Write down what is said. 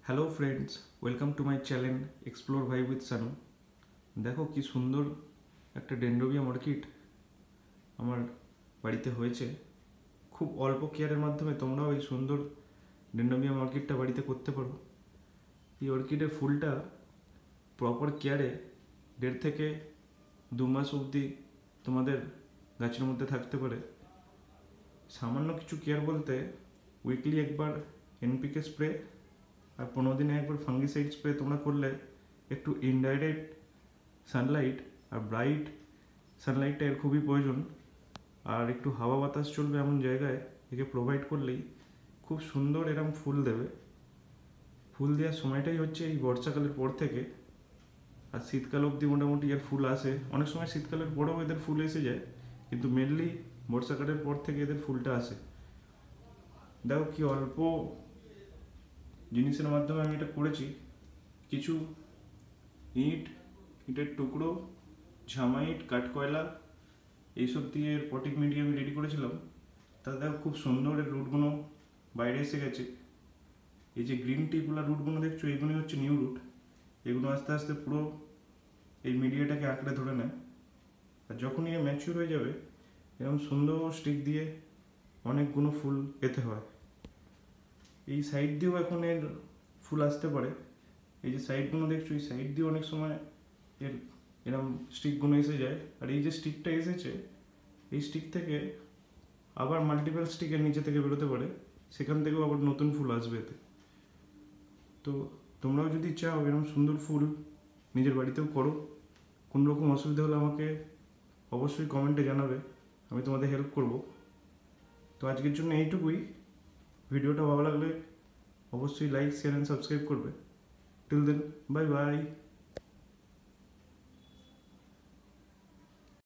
Hello friends, welcome to my channel explore vibe with Sanu. দেখো কি সুন্দর একটা ডেন্ড্রোবিয়াম অর্কিড আমার বাড়িতে হয়েছে। খুব অল্প কেয়ারের মাধ্যমে তোমরাও এই সুন্দর ডেন্ড্রোবিয়াম অর্কিডটা বাড়িতে করতে পারো। এই অর্কিডের ফুলটা প্রপার কেয়ারে 1.5 থেকে 2 মাস অবধি তোমাদের গাছের মধ্যে থাকতে পারে। সামান্য কিছু কেয়ার বলতে উইকলি একবার এনপিকে স্প্রে আর 15 দিনে একবার ফাঙ্গিসাইড স্প্রে তোমরা করলে একটু ইনডাইরেক্ট সানলাইট আর ব্রাইট সানলাইটটা এর খুবই প্রয়োজন। আর একটু হাওয়া বাতাস চলবে এমন জায়গায় একে প্রোভাইড করলেই খুব সুন্দর এরম ফুল দেবে। ফুল দেওয়ার সময়টাই হচ্ছে এই বর্ষাকালের পর থেকে, আর শীতকাল অবধি মোটামুটি এর ফুল আসে। অনেক সময় শীতকালের পরেও এদের ফুল এসে যায়, কিন্তু মেনলি বর্ষাকালের পর থেকে এদের ফুলটা আসে। দেখো কি অল্প জিনিসের মাধ্যমে আমি এটা করেছি। কিছু ইটের টুকরো, ঝামাইট, কাঠকয়লা এইসব দিয়ে এর পটিং মিডিয়া আমি রেডি করেছিলাম। তাতে দেখো খুব সুন্দর এর রুটগুলো বাইরে এসে গেছে। এই যে গ্রিন টিগুলো রুটগুলো দেখছো, এইগুলোই হচ্ছে নিউ রুট। এগুলো আস্তে আস্তে পুরো এই মিডিয়াটাকে আঁকড়ে ধরে নেয়। আর যখনই এ ম্যাচিউর হয়ে যাবে এরকম সুন্দর স্টিক দিয়ে অনেকগুলো ফুল পেতে হয়। এই সাইড দিয়েও এখন এর ফুল আসতে পারে। এই যে সাইডগুলো দেখছো, এই সাইড দিয়ে অনেক সময় এর এরকম স্টিকগুলো এসে যায়। আর এই যে স্টিকটা এসেছে, এই স্টিক থেকে আবার মাল্টিপল স্টিকের নিচে থেকে বেরোতে পারে, সেখান থেকেও আবার নতুন ফুল আসবে এতে। তো তোমরাও যদি চাও এরকম সুন্দর ফুল নিজের বাড়িতেও করো, কোনো রকম অসুবিধা হলে আমাকে অবশ্যই কমেন্টে জানাবে, আমি তোমাদের হেল্প করব। তো আজকের জন্য এইটুকুই। ভিডিওটা ভালো লাগলে অবশ্যই লাইক, শেয়ার অ্যান্ড সাবস্ক্রাইব করবে। Till then, bye by.